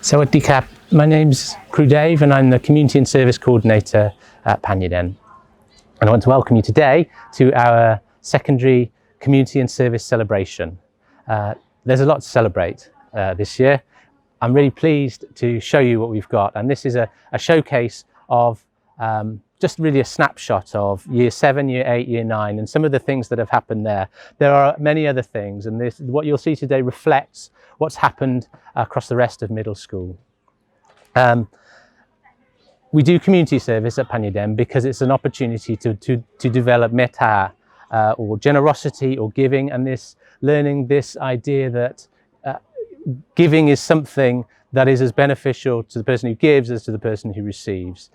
Sawadee Kap. My name's Crew Dave and I'm the Community and Service Coordinator at PYD. And I want to welcome you today to our secondary community and service celebration. There's a lot to celebrate this year. I'm really pleased to show you what we've got, and this is a showcase of just really a snapshot of Year 7, Year 8, Year 9 and some of the things that have happened there. There are many other things, and what you'll see today reflects what's happened across the rest of middle school. We do community service at PYD because it's an opportunity to develop metta, or generosity or giving, and learning this idea that giving is something that is as beneficial to the person who gives as to the person who receives.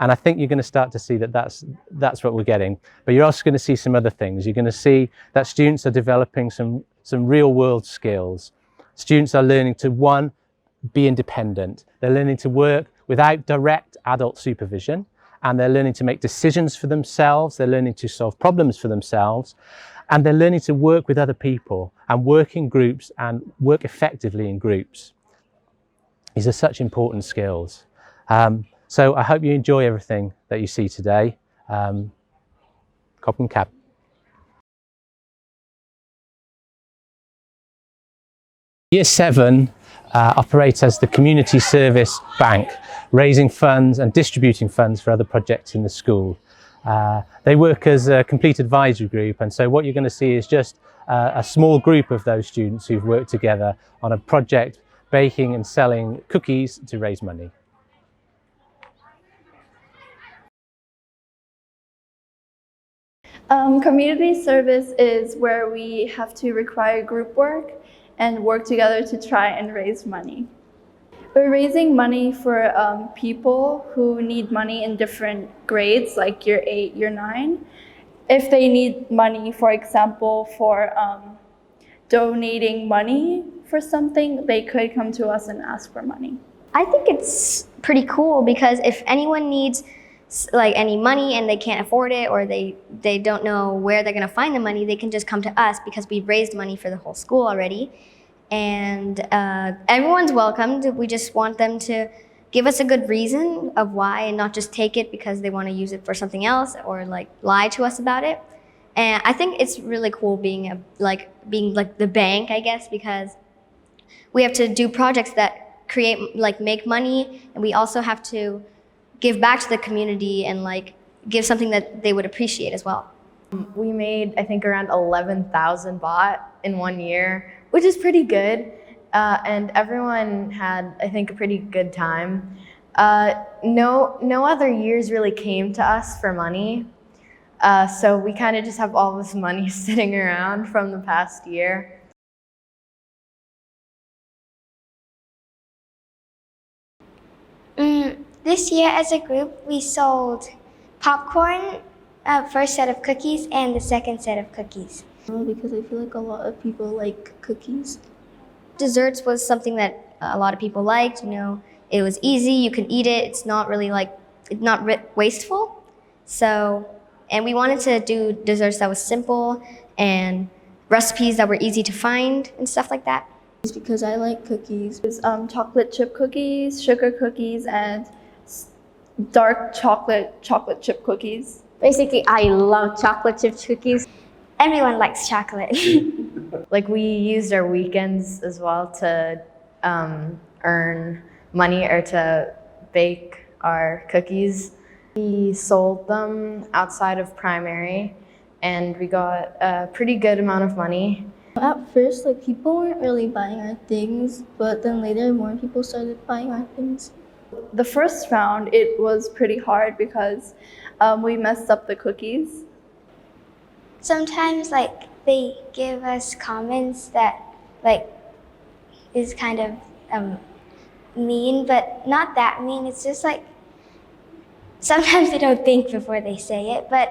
And I think you're going to start to see that that's what we're getting. But you're also going to see some other things. You're going to see that students are developing some real world skills. Students are learning to, one, be independent. They're learning to work without direct adult supervision, and they're learning to make decisions for themselves. They're learning to solve problems for themselves, and they're learning to work with other people and work in groups and work effectively in groups. These are such important skills. So I hope you enjoy everything that you see today. Cop and Cap. Year 7 operates as the community service bank, raising funds and distributing funds for other projects in the school. They work as a complete advisory group, and so what you're going to see is just a small group of those students who've worked together on a project baking and selling cookies to raise money. Community service is where we have to require group work and work together to try and raise money. We're raising money for people who need money in different grades, like Year 8, Year 9. If they need money, for example, for donating money for something, they could come to us and ask for money. I think it's pretty cool because if anyone needs like any money and they can't afford it, or they don't know where they're gonna find the money, they can just come to us because we've raised money for the whole school already. And everyone's welcomed. We just want them to give us a good reason of why and not just take it because they want to use it for something else or like lie to us about it. And I think it's really cool being like the bank, I guess, because we have to do projects that make money, and we also have to give back to the community and like give something that they would appreciate as well. We made, I think, around 11,000 baht in 1 year, which is pretty good. And everyone had, I think, a pretty good time. No other years really came to us for money. So we kind of just have all this money sitting around from the past year. This year as a group, we sold popcorn, first set of cookies, and the second set of cookies. Because I feel like a lot of people like cookies. Desserts was something that a lot of people liked. You know, it was easy, you can eat it, it's not really wasteful. So, and we wanted to do desserts that was simple and recipes that were easy to find and stuff like that. It's because I like cookies. It's chocolate chip cookies, sugar cookies, and dark chocolate chip cookies. Basically, I love chocolate chip cookies. Everyone likes chocolate. Like, we used our weekends as well to earn money or to bake our cookies. We sold them outside of primary, and we got a pretty good amount of money. At first, like, people weren't really buying our things, but then later more people started buying our things. The first round, it was pretty hard because we messed up the cookies. Sometimes they give us comments that is kind of mean, but not that mean. It's just sometimes they don't think before they say it, but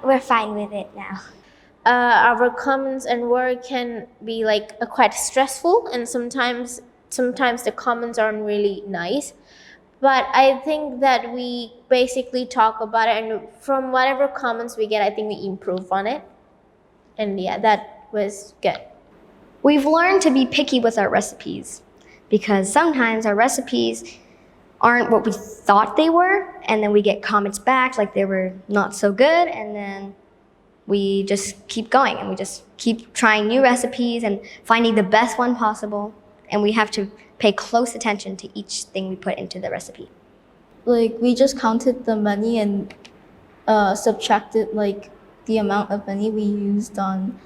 we're fine with it now. Our comments and work can be quite stressful, and sometimes the comments aren't really nice. But I think that we basically talk about it, and from whatever comments we get, I think we improve on it. And yeah, that was good. We've learned to be picky with our recipes. because sometimes our recipes aren't what we thought they were, and then we get comments back like they were not so good, and then we just keep going and we just keep trying new recipes and finding the best one possible, and we have to pay close attention to each thing we put into the recipe. Like, we just counted the money and subtracted like the amount of money we used on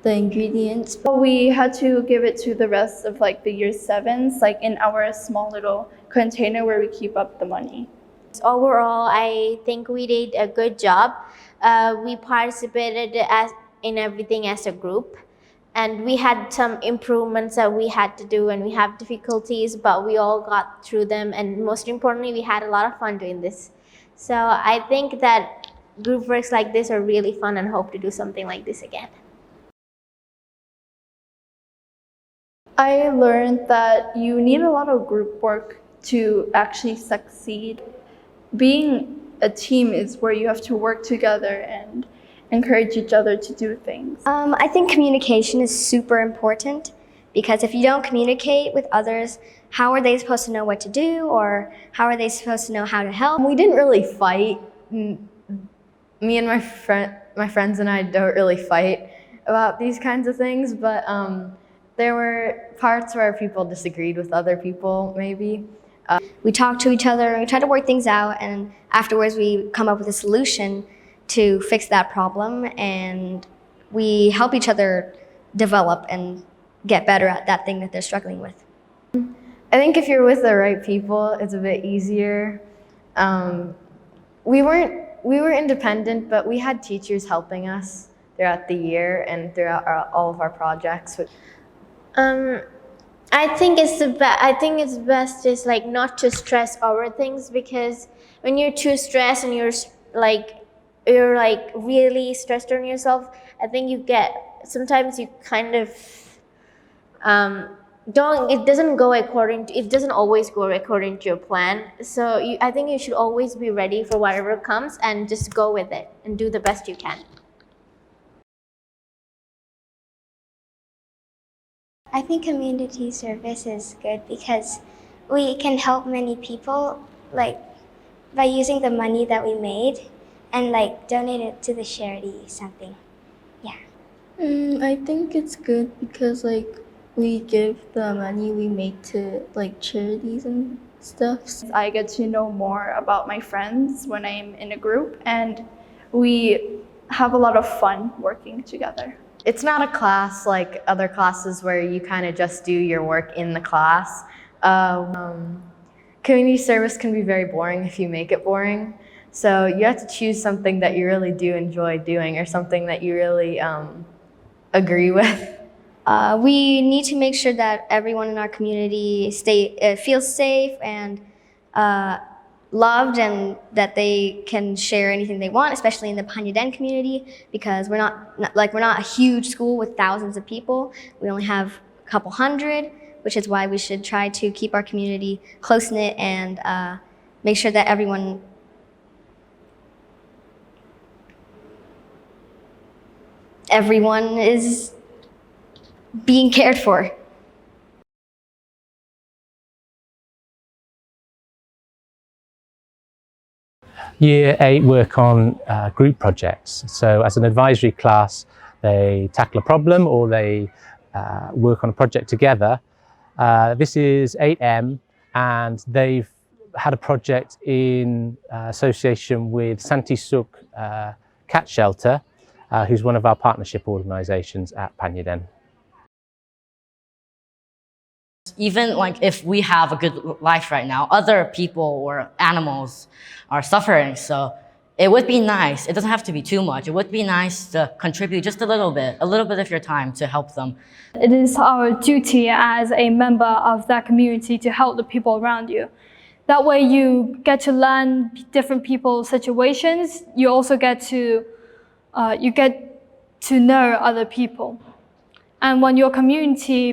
the ingredients. But we had to give it to the rest of like the year 7s, like in our small little container where we keep up the money. Overall, I think we did a good job. We participated in everything as a group, and we had some improvements that we had to do, and we have difficulties, but we all got through them, and most importantly, we had a lot of fun doing this. So I think that group works like this are really fun, and hope to do something like this again. I learned that you need a lot of group work to actually succeed. Being a team is where you have to work together and encourage each other to do things. I think communication is super important, because if you don't communicate with others, how are they supposed to know what to do, or how are they supposed to know how to help? We didn't really fight. Me and my friends and I don't really fight about these kinds of things, but there were parts where people disagreed with other people, maybe. We talk to each other and we try to work things out, and afterwards we come up with a solution to fix that problem, and we help each other develop and get better at that thing that they're struggling with. I think if you're with the right people, it's a bit easier. We were independent, but we had teachers helping us throughout the year and throughout all of our projects. I think it's best is like not to stress over things, because when you're too stressed and you're like really stressed on yourself, I think sometimes you kind of it doesn't always go according to your plan. So I think you should always be ready for whatever comes and just go with it and do the best you can. I think community service is good because we can help many people, like by using the money that we made and like donate it to the charity or something. Yeah. I think it's good because like we give the money we make to like charities and stuff. I get to know more about my friends when I'm in a group, and we have a lot of fun working together. It's not a class like other classes where you kind of just do your work in the class. Community service can be very boring if you make it boring. So you have to choose something that you really do enjoy doing, or something that you really agree with. We need to make sure that everyone in our community feels safe and loved, and that they can share anything they want, especially in the PYD community, because we're not a huge school with thousands of people. We only have a couple hundred, which is why we should try to keep our community close-knit and make sure that everyone is being cared for. Year 8 work on group projects. So as an advisory class, they tackle a problem or they work on a project together. This is 8M, and they've had a project in association with Santi Suk Cat Shelter, who's one of our partnership organisations at PYD. Even like if we have a good life right now, other people or animals are suffering. So it would be nice, it doesn't have to be too much, it would be nice to contribute just a little bit of your time to help them. It is our duty as a member of that community to help the people around you. That way you get to learn different people's situations. You also get to know other people. And when your community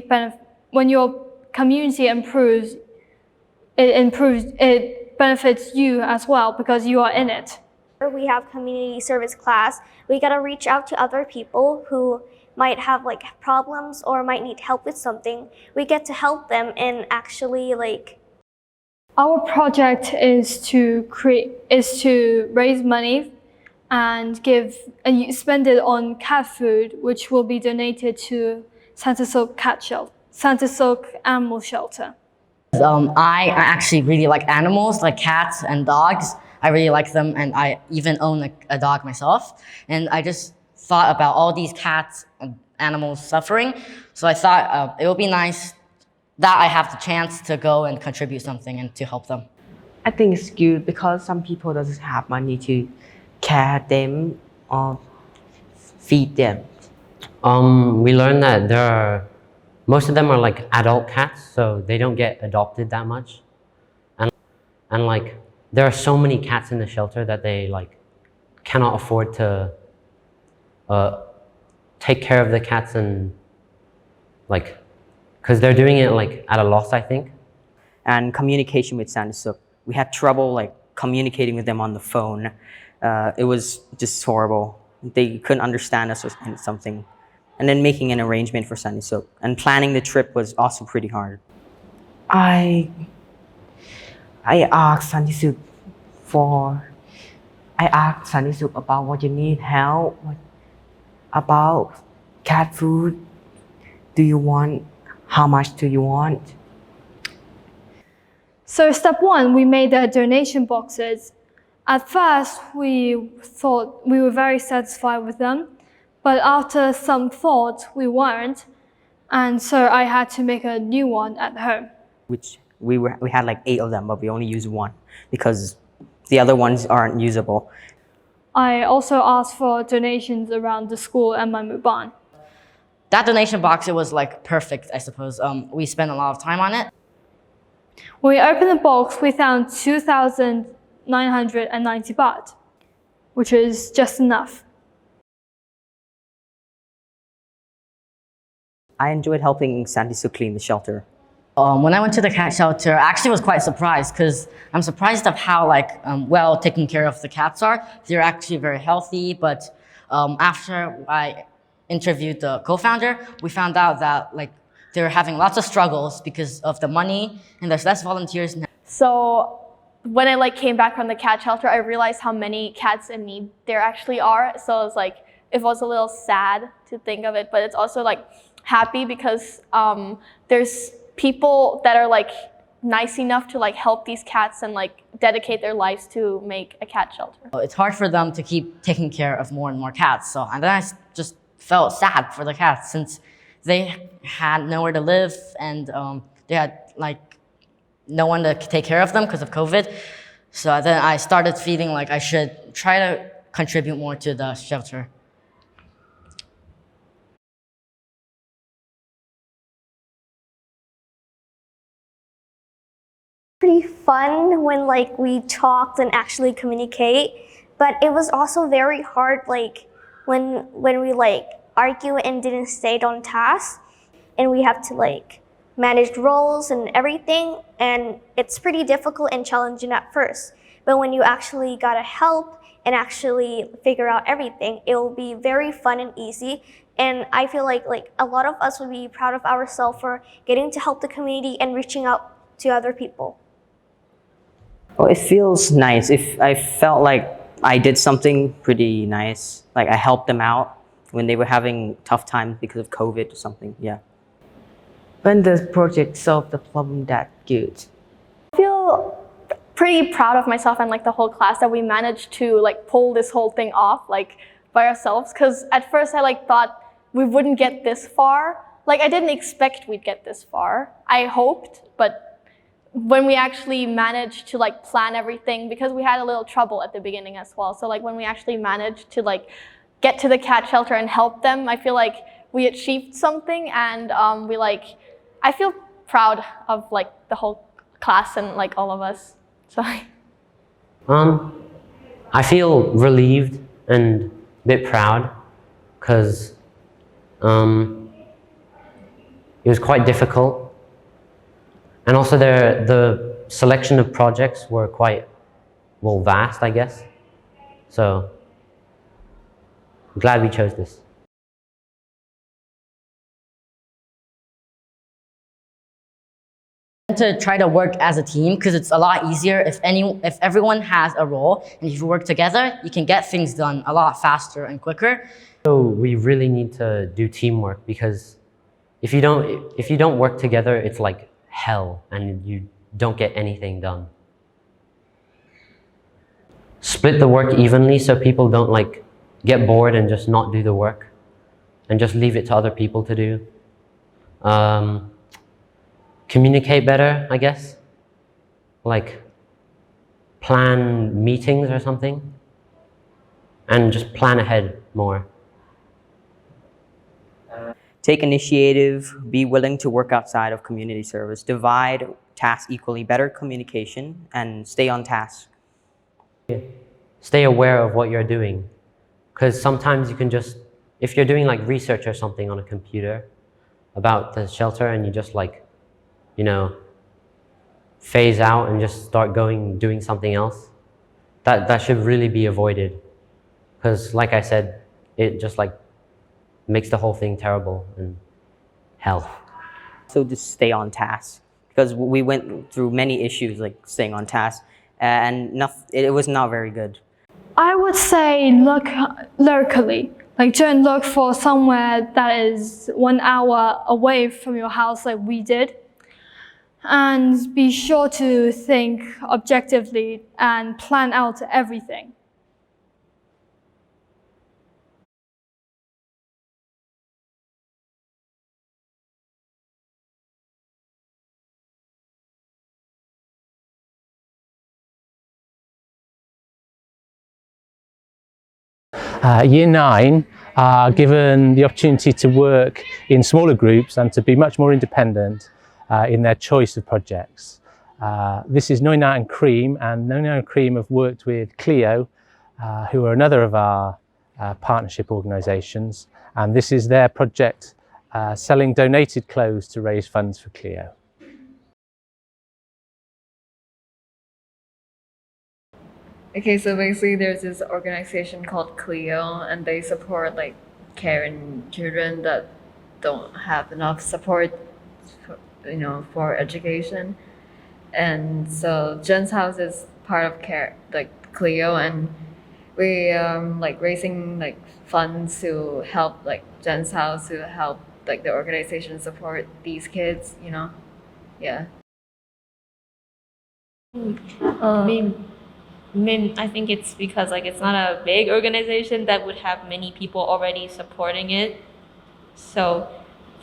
improves, it benefits you as well because you are in it. We have community service class. We gotta reach out to other people who might have like problems or might need help with something, we get to help them and actually like. Our project is to raise money and spend it on cat food, which will be donated to Santa Silk Animal Shelter. I actually really like animals, like cats and dogs. I really like them, and I even own a dog myself. And I just thought about all these cats and animals suffering. So I thought it would be nice that I have the chance to go and contribute something and to help them. I think it's good because some people doesn't have money to care them or feed them. We learned that most of them are like adult cats, so they don't get adopted that much. And like, there are so many cats in the shelter that they like cannot afford to take care of the cats, and like, because they're doing it like at a loss, I think. And communication with Santa Silk, we had trouble like communicating with them on the phone. It was just horrible. They couldn't understand us or something. And then making an arrangement for Santa Silk and planning the trip was also pretty hard. I asked Santa Silk about what you need help, about cat food. Do you want? How much do you want? So step one, we made the donation boxes. At first, we thought we were very satisfied with them, but after some thought, we weren't. And so I had to make a new one at home. Which we had like 8 of them, but we only used 1 because the other ones aren't usable. I also asked for donations around the school and my muban. That donation box, it was like perfect, I suppose. We spent a lot of time on it. When we opened the box, we found 2,990 baht, which is just enough. I enjoyed helping Santa Silk clean the shelter. When I went to the cat shelter, I actually was quite surprised because I'm surprised of how well taken care of the cats are. They're actually very healthy, but after I interviewed the co-founder, we found out that they're having lots of struggles because of the money and there's less volunteers now. So when I came back from the cat shelter, I realized how many cats in need there actually are. So it's it was a little sad to think of it, but it's also happy because there's people that are nice enough to help these cats and dedicate their lives to make a cat shelter. It's hard for them to keep taking care of more and more cats. And then I just felt sad for the cats since they had nowhere to live and they had no one to take care of them because of COVID. So then I started feeling like I should try to contribute more to the shelter. Pretty fun when we talked and actually communicate, but it was also very hard when we argue and didn't stay on task, and we have to manage roles and everything, and it's pretty difficult and challenging at first. But when you actually gotta help and actually figure out everything, it will be very fun and easy. And I feel like a lot of us would be proud of ourselves for getting to help the community and reaching out to other people. Well, it feels nice. If I felt like I did something pretty nice, I helped them out when they were having tough times because of COVID or something, yeah. When the project solved the problem that good? I feel pretty proud of myself and the whole class that we managed to pull this whole thing off by ourselves. Because at first I thought we wouldn't get this far. I didn't expect we'd get this far. I hoped, but when we actually managed to plan everything, because we had a little trouble at the beginning as well. So when we actually managed to get to the cat shelter and help them, I feel like we achieved something, and I feel proud of the whole class and all of us. So I feel relieved and a bit proud because it was quite difficult. And also the selection of projects were quite, vast, I guess. So I'm glad we chose this. To try to work as a team, because it's a lot easier if everyone has a role, and if you work together, you can get things done a lot faster and quicker. So we really need to do teamwork, because if you don't work together, it's like hell and you don't get anything done. Split the work evenly so people don't like get bored and just not do the work and just leave it to other people to do. Communicate better, I guess. Like plan meetings or something, and just plan ahead more. Take initiative, be willing to work outside of community service, divide tasks equally, better communication, and stay on task. Stay aware of what you're doing, because sometimes you can just, if you're doing like research or something on a computer about the shelter and you just like, you know, phase out and just start doing something else, that should really be avoided, because like I said, it just like makes the whole thing terrible and hell. So just stay on task, because we went through many issues like staying on task, and it was not very good. I would say look locally. Like don't look for somewhere that is 1 hour away from your house like we did. And be sure to think objectively and plan out everything. Year 9 are given the opportunity to work in smaller groups and to be much more independent in their choice of projects. This is Noina and Cream, and Noina and Cream have worked with Clio, who are another of our partnership organisations, and this is their project selling donated clothes to raise funds for Clio. Okay, so basically there's this organization called Clio, and they support like caring children that don't have enough support for education. And so Jen's house is part of Clio, and we like raising like funds to help like Jen's house to help like the organization support these kids, yeah. I think it's because like it's not a big organization that would have many people already supporting it. So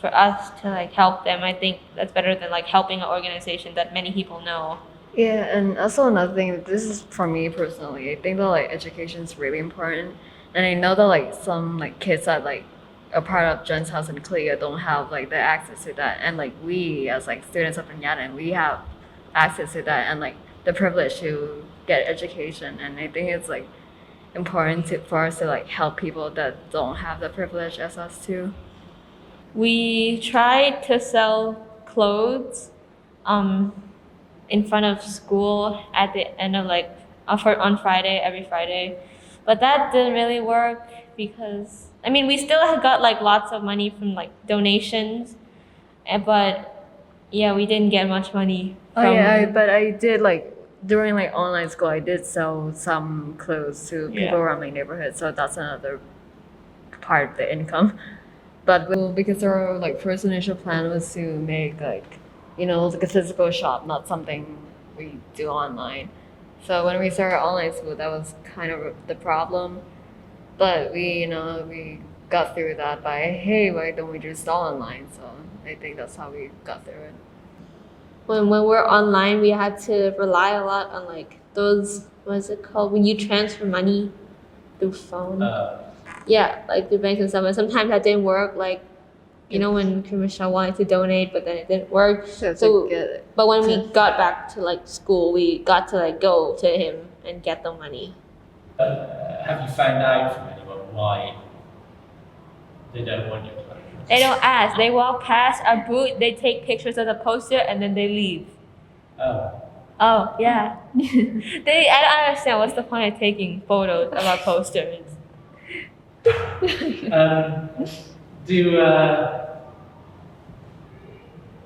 for us to like help them, I think that's better than like helping an organization that many people know. Yeah, and also another thing, this is for me personally, I think that like education is really important. And I know that like some like kids that like are part of Jen's house and Clio don't have like the access to that. And like we as like students of Panyadan, we have access to that and like the privilege to get education. And I think it's like important for us to like help people that don't have the privilege as us too. We tried to sell clothes in front of school at the end of like on Friday, every Friday, but that didn't really work because I mean we still got like lots of money from like donations, but yeah, we didn't get much money from... But I did like during like online school, I did sell some clothes to people around my neighborhood, so that's another part of the income. But because our like first initial plan was to make like like a physical shop, not something we do online. So when we started online school, that was kind of the problem. But we got through that by, hey, why don't we just sell online? So I think that's how we got through it. When we're online, we had to rely a lot on like those, what is it called? When you transfer money through phone. Yeah, like the banks and stuff. And sometimes that didn't work. Like, when Michelle wanted to donate, but then it didn't work. But when we got back to like school, we got to like go to him and get the money. Have you found out from anyone why they don't want you to? They don't ask. They walk past our booth, they take pictures of the poster, and then they leave. Oh, yeah. I don't understand what's the point of taking photos of our posters.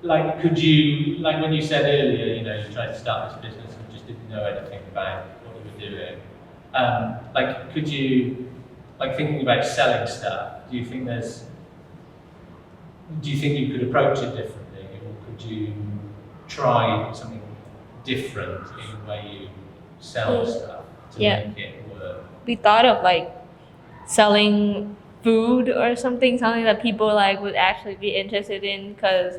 like, could you, like when you said earlier, you know, you tried to start this business and just didn't know anything about what you were doing. Like, could you, like thinking about selling stuff, do you think you could approach it differently, or could you try something different in the way you sell stuff to make it work? We thought of like selling food or something that people like would actually be interested in, because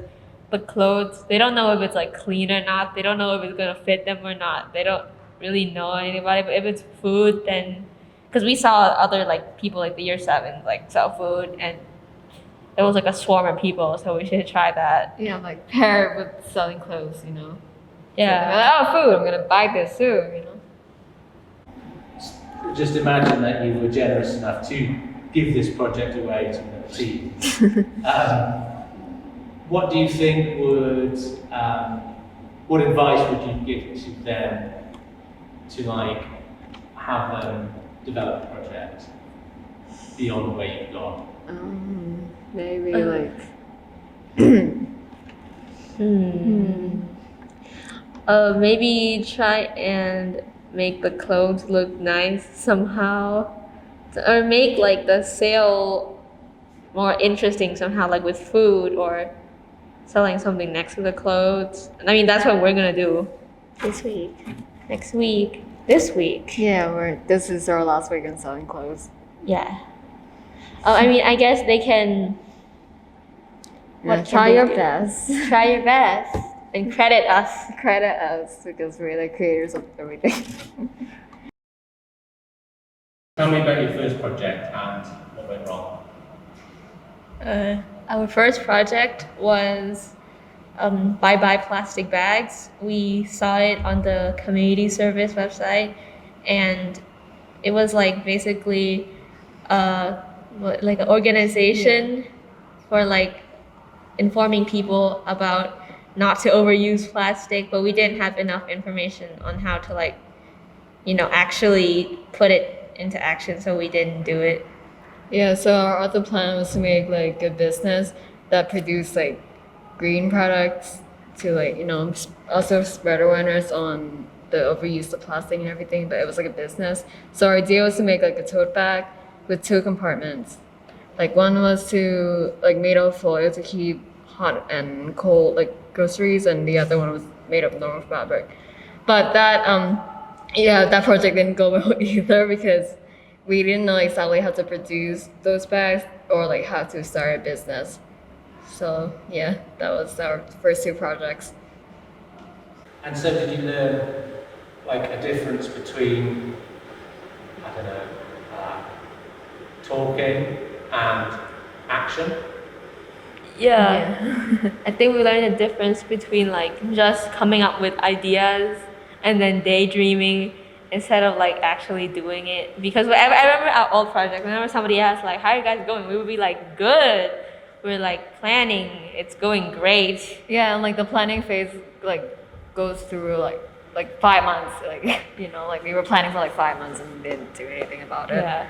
the clothes, they don't know if it's like clean or not, they don't know if it's gonna fit them or not, they don't really know anything about it. But if it's food, then because we saw other like people like the year 7 like sell food, and it was like a swarm of people, so we should try that. Yeah, like pair with selling clothes, you know. Yeah. So, food, I'm gonna buy this soon, you know. Just imagine that you were generous enough to give this project away to the team. What do you think what advice would you give to them to like have them develop a project beyond where you've gone? Maybe like maybe try and make the clothes look nice somehow, or make like the sale more interesting somehow, like with food or selling something next to the clothes. And I mean, that's what we're gonna do this week, next week, this week. Yeah, this is our last week in selling clothes. Yeah. I mean, I guess they can. Try your best. Try your best and credit us. Credit us, because we're the creators of everything. Tell me about your first project and what went wrong. Our first project was Bye Bye Plastic Bags. We saw it on the community service website, and it was like basically like an organization for like informing people about not to overuse plastic, but we didn't have enough information on how to like, you know, actually put it into action, so we didn't do it. Yeah, so our other plan was to make like a business that produced like green products to like, you know, also spread awareness on the overuse of plastic and everything, but it was like a business. So our idea was to make like a tote bag with 2 compartments. Like one was to like made of foil to keep hot and cold like groceries, and the other one was made of normal fabric. But that that project didn't go well either, because we didn't know exactly how to produce those bags or like how to start a business. So yeah, that was our first 2 projects. And so did you learn like a difference between, I don't know, talking and action? Yeah. I think we learned the difference between like just coming up with ideas and then daydreaming instead of like actually doing it. Because I remember our old project, whenever somebody asked like, how are you guys going? We would be like, good. We're like planning, it's going great. Yeah, and like the planning phase like goes through like 5 months. Like, you know, like we were planning for like 5 months and didn't do anything about it. Yeah.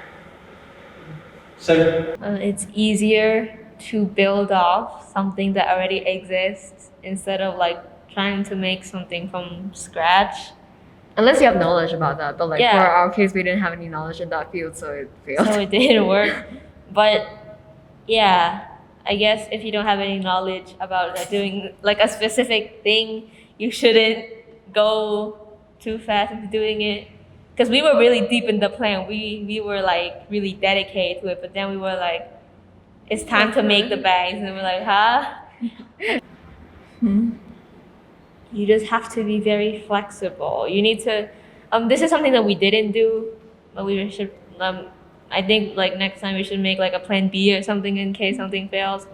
So it's easier to build off something that already exists instead of like trying to make something from scratch. Unless you have knowledge about that, but like Yeah. for our case, we didn't have any knowledge in that field, so it failed. So it didn't work. But yeah, I guess if you don't have any knowledge about doing like a specific thing, you shouldn't go too fast into doing it. Because we were really deep in the plan. We were like really dedicated to it, but then we were like, it's time to make the bags, and we're like, huh? You just have to be very flexible. You need to, this is something that we didn't do, but we should, I think like next time we should make like a plan B or something in case something fails.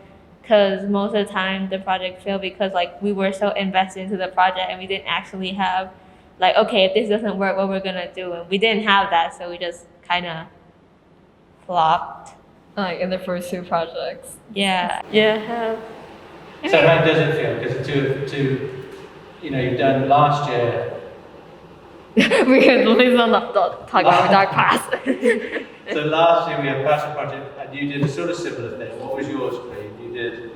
Because most of the time the project failed because like we were so invested into the project and we didn't actually have like, okay, if this doesn't work, what we're gonna do? And we didn't have that, so we just kind of flopped. Like in the first 2 projects. Yeah. So how does it feel? Because two, you know, you've done last year. We can please not talk about dark past. So last year we had a passion project, and you did a sort of similar thing. What was yours, Craig? You did.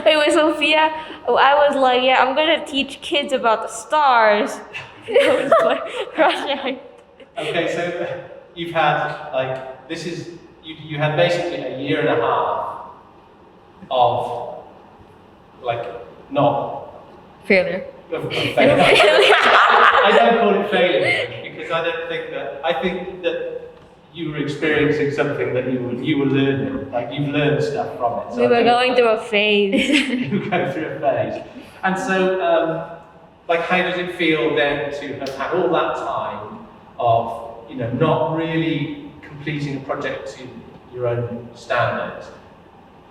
Wait, with Sophia, I was like, yeah, I'm gonna teach kids about the stars. It was my project. Okay, so you've had like this is you had basically a year and a half of like not Failure. of failure. I don't call it failure because I think that you were experiencing something that you were learning, like you've learned stuff from it. So We were going through a phase. you were going through a phase, and so like how does it feel then to have had all that time of not really completing a project to your own standards,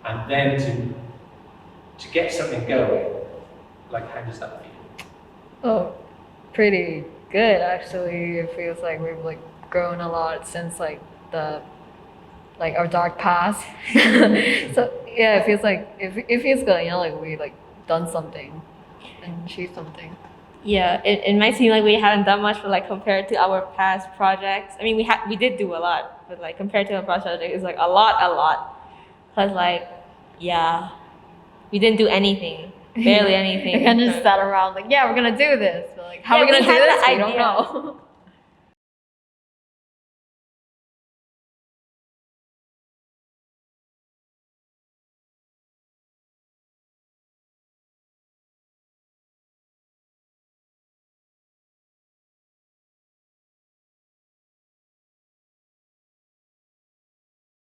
and then to get something going? Like how does that feel? Oh, pretty good actually. It feels like we've like grown a lot since like our dark past. So yeah, it feels like it feels good, like we like done something and achieved something. Yeah, it might seem like we hadn't done much, but like compared to our past projects, I mean, we did do a lot, but like compared to our past project, it's like a lot. Cause like, yeah, we didn't do anything, barely anything. We kind of just sat around like, yeah, we're gonna do this, but like, how are we gonna do this? We don't know.